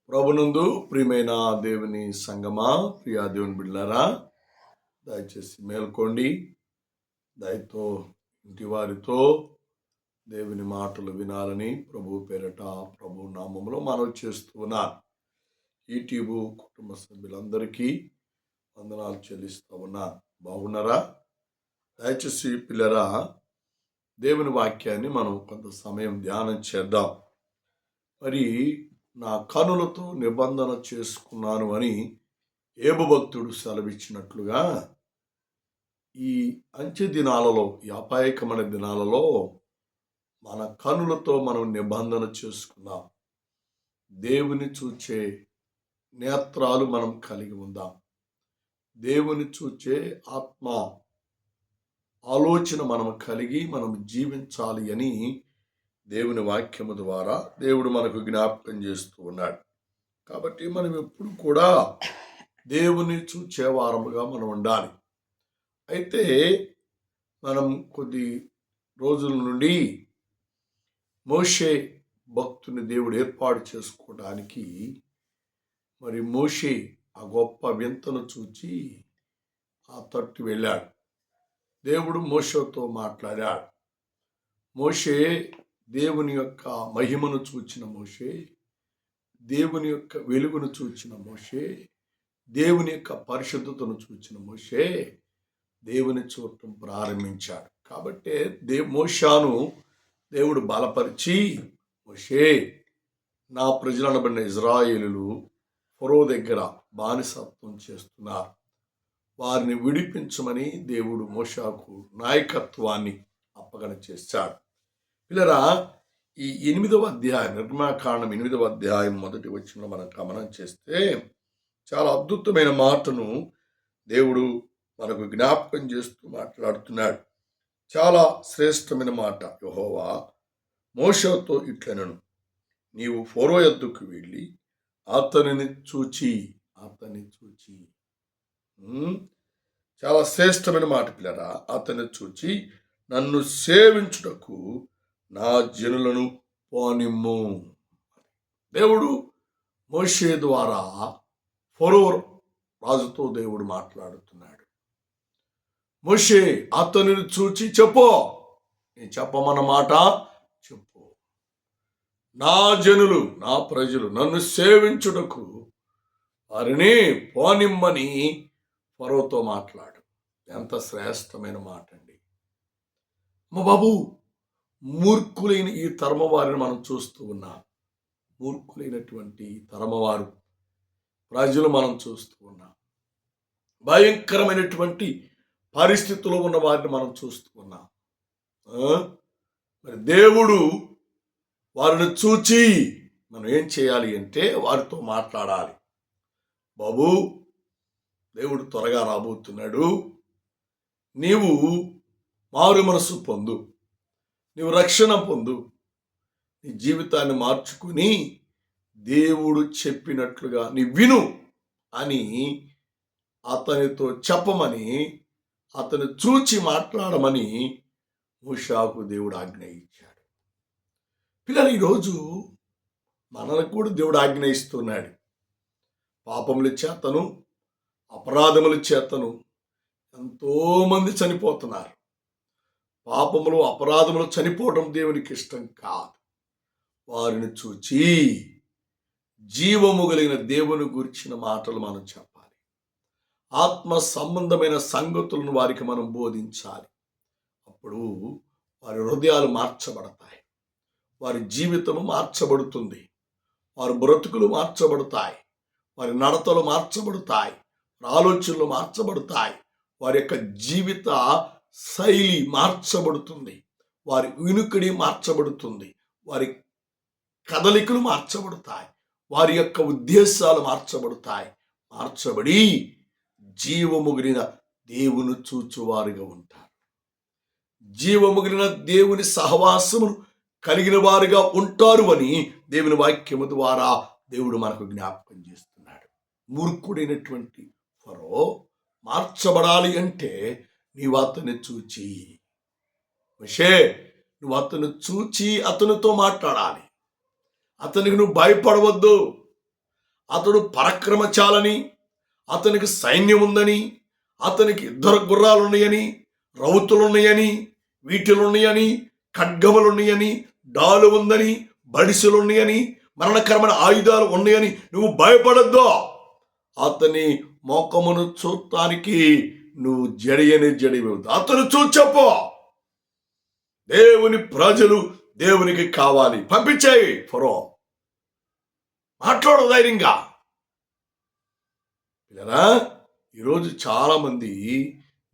ప్రభునందు ప్రియమైన దేవుని సంగమా, ప్రియా దేవుని బిడ్డలారా, దయచేసి మేల్కోండి. దయతో ఇంటి వారితో దేవుని మాటలు వినాలని ప్రభు పేరట ప్రభు నామములో మనవి చేస్తూ ఉన్నాను. ఈటీవీ కుటుంబ సభ్యులందరికీ వందనాలు చెల్లిస్తూ ఉన్నాను. బాగున్నారా? దయచేసి పిల్లరా, దేవుని వాక్యాన్ని మనం కొంత సమయం ధ్యానం చేద్దాం. మరి నా కనులతో నిబంధన చేసుకున్నాను అని ఏబు భక్తుడు సెలవిచ్చినట్లుగా ఈ అంచె దినాలలో, ఈ అపాయకమైన దినాలలో మన కనులతో మనం నిబంధన చేసుకుందాం. దేవుని చూచే నేత్రాలు మనం కలిగి ఉందాం. దేవుని చూచే ఆత్మ ఆలోచన మనం కలిగి మనం జీవించాలి అని దేవుని వాక్యము ద్వారా దేవుడు మనకు జ్ఞాపకం చేస్తూ ఉన్నాడు. కాబట్టి మనం ఎప్పుడు కూడా దేవుని చూచేవారముగా మనం ఉండాలి. అయితే మనం కొద్ది రోజుల నుండి మోషే భక్తుని దేవుడు ఏర్పాటు చేసుకోవడానికి మరి మోషే ఆ గొప్ప వింతను చూచి ఆ తట్టు వెళ్ళాడు. దేవుడు మోషేతో మాట్లాడాడు. మోషే దేవుని యొక్క మహిమను చూచిన మోషే, దేవుని యొక్క వెలుగును చూచిన మోషే, దేవుని యొక్క పరిశుద్ధతను చూచిన మోషే దేవుని చూడటం ప్రారంభించాడు. కాబట్టి మోషాను దేవుడు బలపరిచి, మోషే, నా ప్రజలనబడిన ఇజ్రాయేలులు ఫరో దగ్గర బానిసత్వం చేస్తున్నారు, వారిని విడిపించమని దేవుడు మోషాకు నాయకత్వాన్ని అప్పగన చేశాడు. పిల్లరా, ఈ 8వ అధ్యాయం, నిర్గమకాండం 8వ అధ్యాయం మొదటి వచనంలో మనం గమనం చేస్తే చాలా అద్భుతమైన మాటను దేవుడు మనకు జ్ఞాపకం చేస్తూ మాట్లాడుతున్నాడు. చాలా శ్రేష్టమైన మాట. యెహోవా మోషేతో ఇట్లనెను, నీవు ఫరో యొద్దకు వెళ్ళి అతనిని చూచి చాలా శ్రేష్టమైన మాట పిల్లరా, అతన్ని చూచి నన్ను సేవించుటకు నా జనులను పోనిమ్ము. దేవుడు మోషే ద్వారా ఫరో రాజుతో దేవుడు మాట్లాడుతున్నాడు. మోషే అతనిని చూచి చెప్పు, నేను చెప్పమన్న మాట చెప్పు, నా జనులు, నా ప్రజలు నన్ను సేవించుటకు వారిని పోనిమ్మని ఫరోతో మాట్లాడు. ఎంత శ్రేష్టమైన మాట అండి. మా బాబు, మూర్ఖులైన ఈ తరమవారిని మనం చూస్తూ ఉన్నాం. మూర్ఖులైనటువంటి తరమవారు ప్రజలు మనం చూస్తూ ఉన్నాం. భయంకరమైనటువంటి పరిస్థితుల్లో ఉన్న వారిని మనం చూస్తూ ఉన్నాం. మరి దేవుడు వారిని చూచి మనం ఏం చేయాలి అంటే వారితో మాట్లాడాలి. బాబు, దేవుడు త్వరగా రాబోతున్నాడు, నీవు మారు మనసు పొందు, నీవు రక్షణ పొందు, నీ జీవితాన్ని మార్చుకుని దేవుడు చెప్పినట్లుగా నీ విను అని అతనితో చెప్పమని, అతను చూచి మాట్లాడమని మోషేకు దేవుడు ఆజ్ఞ ఇచ్చాడు. పిల్లలు, ఈరోజు మనకు కూడా దేవుడు ఆజ్ఞ ఇస్తున్నాడు. పాపముల చేతను, అపరాధముల చేతను ఎంతోమంది చనిపోతున్నారు. పాపములు, అపరాధములు చనిపోవడం దేవునికి ఇష్టం కాదు. వారిని చూచి జీవము కలిగిన దేవుని గురించిన మాటలు మనం చెప్పాలి. ఆత్మ సంబంధమైన సంగతులను వారికి మనం బోధించాలి. అప్పుడు వారి హృదయాలు మార్చబడతాయి, వారి జీవితము మార్చబడుతుంది, వారి బ్రతుకులు మార్చబడతాయి, వారి నడతలు మార్చబడతాయి, ఆలోచనలు మార్చబడతాయి, వారి యొక్క జీవిత శైలి మార్చబడుతుంది, వారి వినుకిడి మార్చబడుతుంది, వారి కదలికలు మార్చబడతాయి, వారి యొక్క ఉద్దేశాలు మార్చబడతాయి. మార్చబడి జీవముగిన దేవుని చూచువారుగా ఉంటారు. జీవముగిన దేవుని సహవాసమును కలిగిన వారుగా ఉంటారు అని దేవుని వాక్యము ద్వారా దేవుడు మనకు జ్ఞాపకం చేస్తున్నాడు. మూర్ఖుడైనటువంటి ఫరో మార్చబడాలి అంటే నీవు అతన్ని చూచి, మోషే, నువ్వు అతను చూచి అతనితో మాట్లాడాలి. అతనికి నువ్వు భయపడవద్దు, అతడు పరాక్రమశాలని, అతనికి సైన్యం ఉందని, అతనికి 2 గుర్రాలు ఉన్నాయని, రౌతులున్నాయని, వీటిలున్నాయని, ఖడ్గములున్నాయని, డాలు ఉందని, బడిసెలున్నాయని, మరణకరమైన ఆయుధాలు ఉన్నాయని నువ్వు భయపడద్దు. అతని మోకమును చూడటానికి నువ్వు జడియవద్దు. అతను చూచప్పో. దేవుని ప్రజలు దేవునికి కావాలి. పంపించాయి ఫరో. మాట్లాడు ధైర్యంగా. ఈరోజు చాలామంది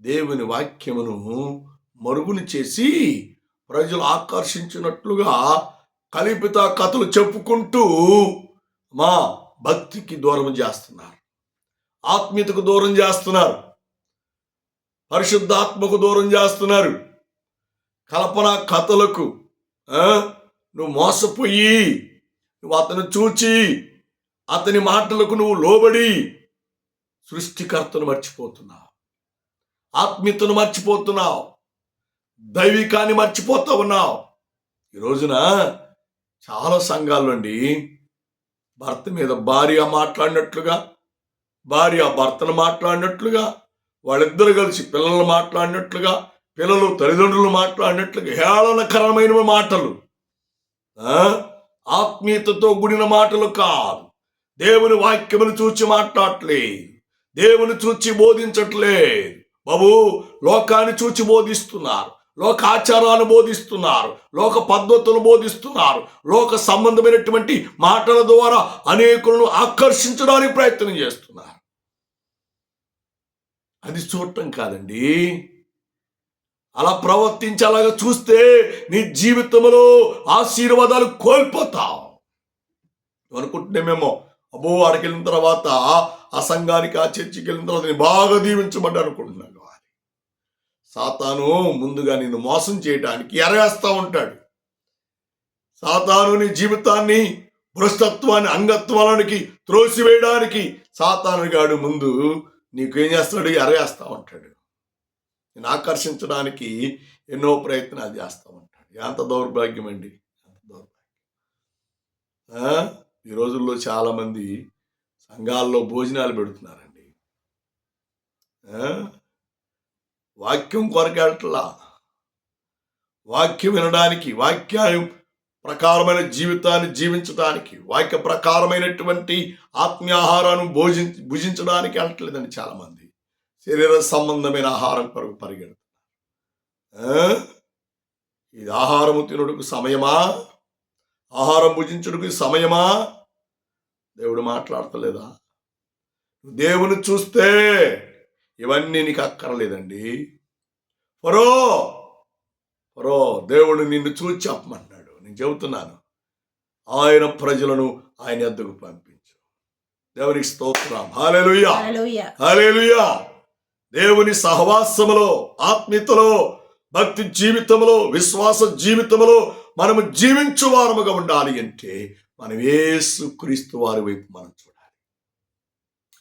దేవుని వాక్యమును మరుగుని చేసి ప్రజలు ఆకర్షించినట్లుగా కల్పిత కథలు చెప్పుకుంటూ మా భక్తికి దూరం చేస్తున్నారు, ఆత్మీయతకు దూరం చేస్తున్నారు, పరిశుద్ధాత్మకు దూరం చేస్తున్నారు. కల్పన కథలకు నువ్వు మోసపోయి, నువ్వు అతను చూచి అతని మాటలకు నువ్వు లోబడి సృష్టికర్తను మర్చిపోతున్నావు, ఆత్మీయతను మర్చిపోతున్నావు, దైవికాన్ని మర్చిపోతా ఉన్నావు. ఈ రోజున చాలా సంఘాల్లోండి భర్త మీద భార్య మాట్లాడినట్లుగా, భార్య భర్తను మాట్లాడినట్లుగా, వాళ్ళిద్దరు కలిసి పిల్లలు మాట్లాడినట్లుగా, పిల్లలు తల్లిదండ్రులు మాట్లాడినట్లుగా హేళనకరమైన మాటలు, ఆత్మీయతతో కూడిన మాటలు కాదు. దేవుని వాక్యమును చూచి మాట్లాడట్లేదు, దేవుని చూచి బోధించట్లేదు బాబు. లోకాన్ని చూచి బోధిస్తున్నారు, లోక ఆచారాలు బోధిస్తున్నారు, లోక పద్ధతులు బోధిస్తున్నారు, లోక సంబంధమైనటువంటి మాటల ద్వారా అనేకులను ఆకర్షించడానికి ప్రయత్నం చేస్తున్నారు. అది చూడటం కాదండి. అలా ప్రవర్తించి అలాగా చూస్తే నీ జీవితంలో ఆశీర్వాదాలు కోల్పోతావు. అనుకుంటున్నామేమో, అబ్బో ఆడికి వెళ్ళిన తర్వాత ఆ సంఘానికి, ఆ చర్చికి వెళ్ళిన తర్వాత నేను బాగా దీవించబడ్డా అనుకుంటున్నాను. సాతాను ముందుగా నిన్ను మోసం చేయడానికి ఎరవేస్తూ ఉంటాడు. సాతాను నీ జీవితాన్ని, భ్రష్టత్వాన్ని, అంగత్వానికి త్రోసివేయడానికి సాతాను గాడు ముందు నీకేం చేస్తాడు? ఎరవేస్తూ ఉంటాడు. నేను ఆకర్షించడానికి ఎన్నో ప్రయత్నాలు చేస్తూ ఉంటాడు. ఎంత దౌర్భాగ్యం అండి, ఎంత దౌర్భాగ్యం. ఈ రోజుల్లో చాలామంది సంఘాల్లో భోజనాలు పెడుతున్నారండి. వాక్యం కొరకెట్లా, వాక్యం వినడానికి, వాక్యం ప్రకారమైన జీవితాన్ని జీవించడానికి, వాక్య ప్రకారమైనటువంటి ఆత్మీయాహారాన్ని భుజించడానికి వెళ్ళట్లేదండి చాలామంది. శరీర సంబంధమైన ఆహారం కొరకు పరిగెడుతున్నారు. ఇది ఆహారము తినుడుకు సమయమా? ఆహారం భుజించుడుకు సమయమా? దేవుడు మాట్లాడతలేదా? దేవుని చూస్తే ఇవన్నీ నీకు అక్కర్లేదండి. ఫరో దేవుడు నిన్ను చూసి చెప్పమన్నాడు. నేను చెబుతున్నాను, ఆయన ప్రజలను ఆయన యొద్దకు పంపించు. దేవునికి స్తోత్రం. హల్లెలూయా, హల్లెలూయా. దేవుని సహవాసములో, ఆత్మీయతలో, భక్తి జీవితంలో, విశ్వాస జీవితంలో మనము జీవించువారముగా ఉండాలి అంటే మనం యేసుక్రీస్తు వారి వైపు మనం చూడాలి.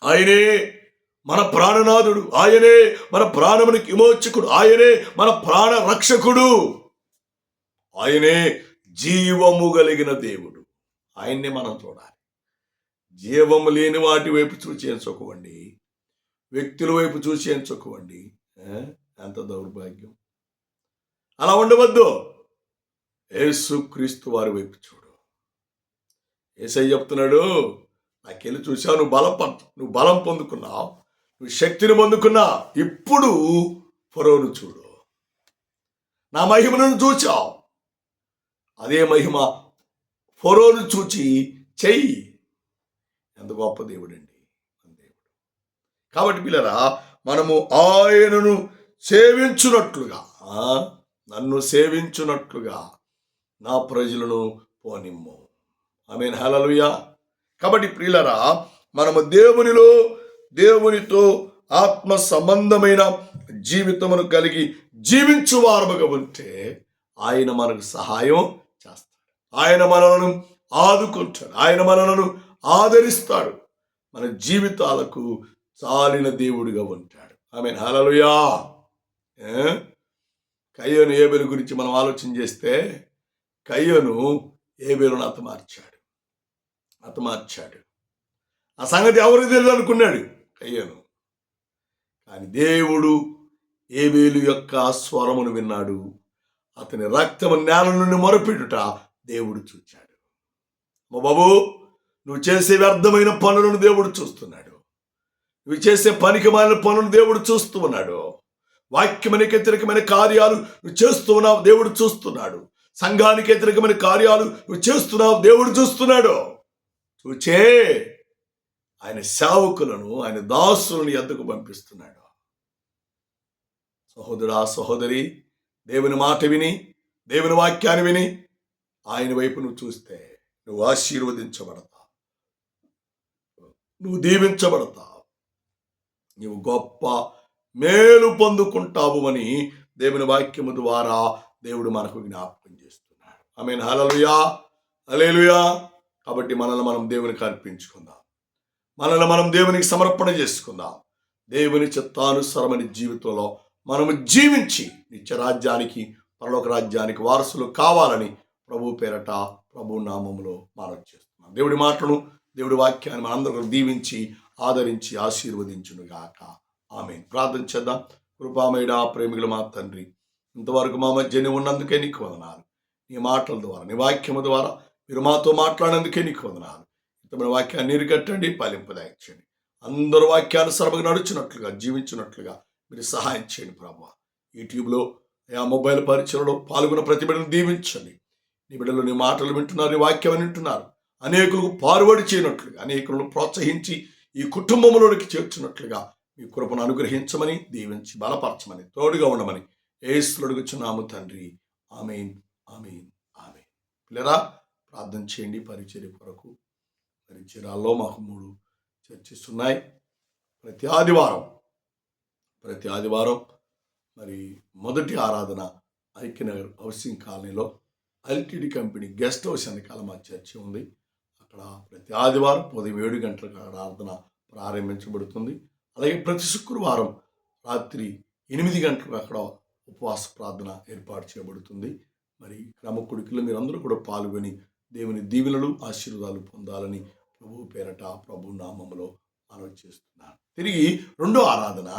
ఆయనే మన ప్రాణనాథుడు, ఆయనే మన ప్రాణమునికి విమోచకుడు, ఆయనే మన ప్రాణ రక్షకుడు, ఆయనే జీవము కలిగిన దేవుడు. ఆయన్నే మనం చూడాలి. జీవము లేని వాటి వైపు చూసి ఎంచుకోవండి, వ్యక్తుల వైపు చూసి ఎంచుకోవండి. ఎంత దౌర్భాగ్యం. అలా ఉండవద్దు. యేసుక్రీస్తు వారి వైపు చూడు. యేసయ్య చెప్తున్నాడు, నాకెళ్ళి చూసావు, నువ్వు బలం పొందుకున్నావు, నువ్వు శక్తిని పొందుకున్నా. ఇప్పుడు ఫరోను చూడు, నా మహిమను చూచావు. అదే మహిమ ఫరోను చూచి చెయ్యి. ఎంత గొప్ప దేవుడండి దేవుడు. కాబట్టి పిల్లరా, మనము ఆయనను సేవించున్నట్లుగా, నన్ను సేవించున్నట్లుగా నా ప్రజలను పోనిమ్ము. ఆమేన్, హల్లెలూయా. కాబట్టి ప్రియులరా, మనము దేవునితో ఆత్మ సంబంధమైన జీవితమును కలిగి జీవించు వారముగా ఉంటే ఆయన మనకు సహాయం చేస్తాడు, ఆయన మనలను ఆదుకుంటాడు, ఆయన మనలను ఆదరిస్తాడు, మన జీవితాలకు చాలిన దేవుడిగా ఉంటాడు. ఆమేన్, హల్లెలూయా. కయ్యోను ఏబేలు గురించి మనం ఆలోచన చేస్తే, కయ్యోను ఏబేలును హతమార్చాడు. ఆ సంగతి ఎవరికి తెలియదు అనుకున్నాడు కయ్యను. కానీ దేవుడు ఏబేలు యొక్క స్వరమును విన్నాడు. అతని రక్తము నేల నుండి మొరపెట్టుట దేవుడు చూచాడు. మా బాబు, నువ్వు చేసే వ్యర్థమైన పనులను దేవుడు చూస్తున్నాడు. నువ్వు చేసే పనికి మాలిన పనులను దేవుడు చూస్తూ ఉన్నాడు. వాక్యమునికి వ్యతిరేకమైన కార్యాలు నువ్వు చేస్తూ ఉన్నావు, దేవుడు చూస్తున్నాడు. సంఘానికి వ్యతిరేకమైన కార్యాలు నువ్వు చేస్తున్నావు, దేవుడు చూస్తున్నాడు. చూచే ఆయన సేవకులను, ఆయన దాసులను ఎద్దకు పంపిస్తున్నాడు. సహోదరా, సహోదరి, దేవుని మాట విని, దేవుని వాక్యాన్ని విని ఆయన వైపు నువ్వు చూస్తే నువ్వు ఆశీర్వదించబడతావు, నువ్వు దీవించబడతావు, నువ్వు గొప్ప మేలు పొందుకుంటావు అని దేవుని వాక్యము ద్వారా దేవుడు మనకు జ్ఞాపకం చేస్తున్నాడు. ఆమేన్. హల్లెలూయా, హల్లెలూయా. కాబట్టి మనల్ని మనం దేవునికి అర్పించుకుందాం, మనల్ని మనం దేవునికి సమర్పణ చేసుకుందాం. దేవుని చిత్తానుసారమైన జీవితంలో మనము జీవించి నిత్య రాజ్యానికి, పరలోక రాజ్యానికి వారసులు కావాలని ప్రభు పేరట, ప్రభు నామములో మనవి చేస్తున్నాం. దేవుడి మాటను, దేవుడి వాక్యాన్ని మనందరూ దీవించి ఆదరించి ఆశీర్వదించునుగాక. ఆమేన్. ప్రార్థన చేద్దాం. కృపామయుడా, ప్రేమికుల మా తండ్రి, ఇంతవరకు మా మధ్యనే ఉన్నందుకే నీకు వందనాలు. నీ మాటల ద్వారా, నీ వాక్యము ద్వారా మీరు మాతో మాట్లాడినందుకే నీకు వందనాలు. ఇంతమైన వాక్యాన్ని నీరు కట్టండి, పాలింపదాయించండి. అందరూ వాక్యానుసారంగా నడుచున్నట్లుగా, జీవించినట్లుగా మీరు సహాయం చేయండి ప్రభు. యూట్యూబ్లో, ఆ మొబైల్ పరిచయలో పాల్గొన్న ప్రతి బిడ్డను దీవించండి. నీ బిడ్డలు నీ మాటలు వింటున్నారు, నీ వాక్యం వింటున్నారు. అనేకులకు పారుబడి చేయనట్లుగా, అనేకులను ప్రోత్సహించి ఈ కుటుంబంలోనికి చేర్చున్నట్లుగా మీ కృపను అనుగ్రహించమని, దీవించి బలపరచమని, తోడుగా ఉండమని యేసులో అడుగుచున్నాము తండ్రి. ఆమేన్, ఆమేన్, ఆమేన్. పిల్లరా, ప్రార్థన చేయండి. పరిచర్య కొరకు పరిచర్యాల్లో మాకు 3 చర్చెస్ ఉన్నాయి. ప్రతి ఆదివారం మరి మొదటి ఆరాధన ఐక్యనగర్ హౌసింగ్ కాలనీలో ఎల్టీడీ కంపెనీ గెస్ట్ హౌస్ వెనకాల మా చర్చి ఉంది. అక్కడ ప్రతి ఆదివారం ఉదయం 7 గంటలకు ఆరాధన ప్రారంభించబడుతుంది. అలాగే ప్రతి శుక్రవారం రాత్రి 8 గంటలకు అక్కడ ఉపవాస ప్రార్థన ఏర్పాటు చేయబడుతుంది. మరి క్రమకుడికిలో మీరందరూ కూడా పాల్గొని దేవుని దీవెనలు, ఆశీర్వాదాలు పొందాలని ప్రభు పేరట, ప్రభు నామములో మనవి చేస్తున్నాను. తిరిగి 2వ ఆరాధన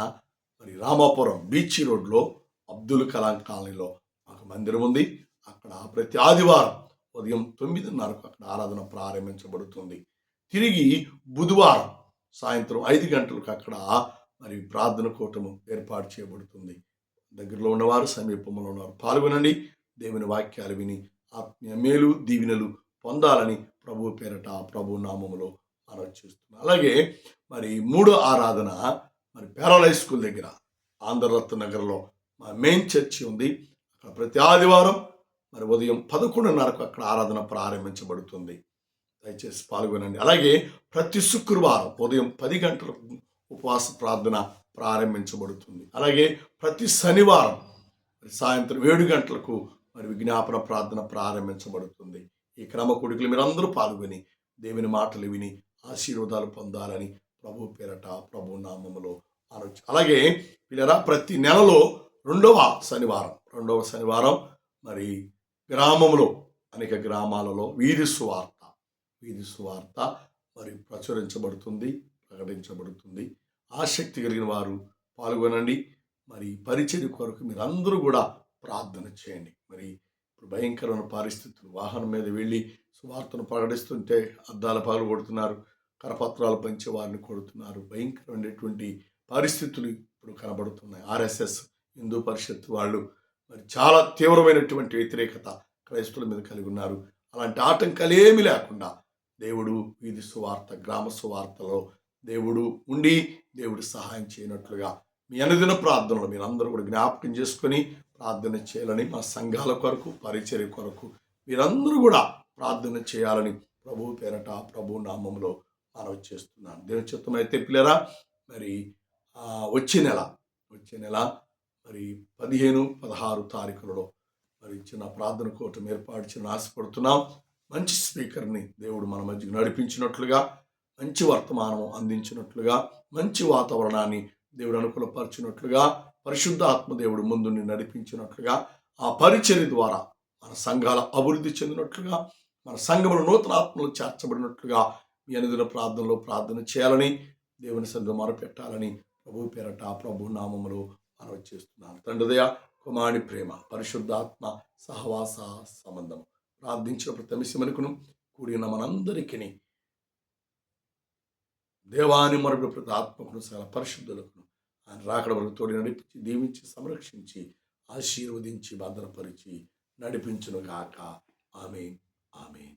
మరి రామాపురం బీచ్ రోడ్లో అబ్దుల్ కలాం కాలనీలో మాకు మందిరం ఉంది. అక్కడ ప్రతి ఆదివారం ఉదయం 9:30కు అక్కడ ఆరాధన ప్రారంభించబడుతుంది. తిరిగి బుధవారం సాయంత్రం 5 గంటలకు అక్కడ మరి ప్రార్థన కూటము ఏర్పాటు చేయబడుతుంది. దగ్గరలో ఉన్నవారు, సమీపంలో ఉన్నవారు పాల్గొనండి. దేవుని వాక్యాలు విని ఆత్మీయ మేలు, దీవెనలు పొందాలని ప్రభు పేరట, ప్రభు నామములో మనవి చేస్తున్నాం. అలాగే మరి 3వ ఆరాధన మరి పేరల్ హై స్కూల్ దగ్గర ఆంధ్రరత్న నగర్లో మా మెయిన్ చర్చి ఉంది. అక్కడ ప్రతి ఆదివారం మరి ఉదయం 11:30కు అక్కడ ఆరాధన ప్రారంభించబడుతుంది. దయచేసి పాల్గొనండి. అలాగే ప్రతి శుక్రవారం ఉదయం 10 గంటలకు ఉపవాస ప్రార్థన ప్రారంభించబడుతుంది. అలాగే ప్రతి శనివారం సాయంత్రం 7 గంటలకు మరి విజ్ఞాపన ప్రార్థన ప్రారంభించబడుతుంది. ఈ క్రమ కూడికలు మీరందరూ పాల్గొని దేవుని మాటలు విని ఆశీర్వాదాలు పొందాలని ప్రభు పేరట, ప్రభు నామములో అనొచ్చు. అలాగే వీళ్ళరా ప్రతి నెలలో 2వ శనివారం మరి గ్రామంలో, అనేక గ్రామాలలో వీధి సువార్త మరి ప్రకటించబడుతుంది. ఆసక్తి కలిగిన వారు పాల్గొనండి. మరి పరిచర్య కొరకు మీరందరూ కూడా ప్రార్థన చేయండి. మరి ఇప్పుడు భయంకరమైన పరిస్థితులు, వాహనం మీద వెళ్ళి సువార్తను ప్రకటిస్తుంటే అద్దాల పగలు కొడుతున్నారు, కరపత్రాలు పంచే వారిని కొడుతున్నారు. భయంకరమైనటువంటి పరిస్థితులు ఇప్పుడు కనబడుతున్నాయి. ఆర్ఎస్ఎస్, హిందూ పరిషత్ వాళ్ళు మరి చాలా తీవ్రమైనటువంటి వ్యతిరేకత క్రైస్తవుల మీద కలిగి ఉన్నారు. అలాంటి ఆటంకాలు ఏమీ లేకుండా దేవుడు వీధి సువార్త, గ్రామ సువార్తలో దేవుడు ఉండి దేవుడు సహాయం చేయనట్లుగా మీ అనుదిన ప్రార్థనలు మీరందరూ కూడా జ్ఞాపకం చేసుకొని ప్రార్థన చేయాలని, మా సంఘాల కొరకు, పరిచర్య కొరకు మీరందరూ కూడా ప్రార్థన చేయాలని ప్రభు పేరట, ప్రభు నామంలో మనవి చేస్తున్నాను. దేవుని చిత్తం అయితే పిల్లరా, మరి వచ్చే నెల మరి 15, 16 తారీఖులలో మరి చిన్న ప్రార్థన కూటమి ఏర్పాటు చేయని ఆశపడుతున్నాం. మంచి స్పీకర్ని దేవుడు మన మధ్యకు నడిపించినట్లుగా, మంచి వర్తమానం అందించినట్లుగా, మంచి వాతావరణాన్ని దేవుడు అనుకూలపరిచినట్లుగా, పరిశుద్ధ ఆత్మ దేవుడు ముందుని నడిపించినట్లుగా, ఆ పరిచర్య ద్వారా మన సంఘాల అభివృద్ధి చెందినట్లుగా, మన సంఘములు నూతన ఆత్మలు చేర్చబడినట్లుగా మీ అనుదిన ప్రార్థనలో ప్రార్థన చేయాలని, దేవుని సన్నిధిలో మొరపెట్టాలని ప్రభు పేరట ప్రభు నామములో మనవి చేస్తున్నాను. తండ్రి దయ, కుమారుని ప్రేమ, పరిశుద్ధాత్మ సహవాస సంబంధం ప్రార్థించిన ప్రతి నిమిషమునకును కూడి ఉన్న మనందరికీ దేవాని మరొక ప్రతి ఆత్మకును సకల పరిశుద్ధులకు ఆయన రాకడ వరకు తోడి నడిపించి, దీవించి, సంరక్షించి, ఆశీర్వదించి, భద్రపరిచి నడిపించును గాక. ఆమేన్, ఆమేన్.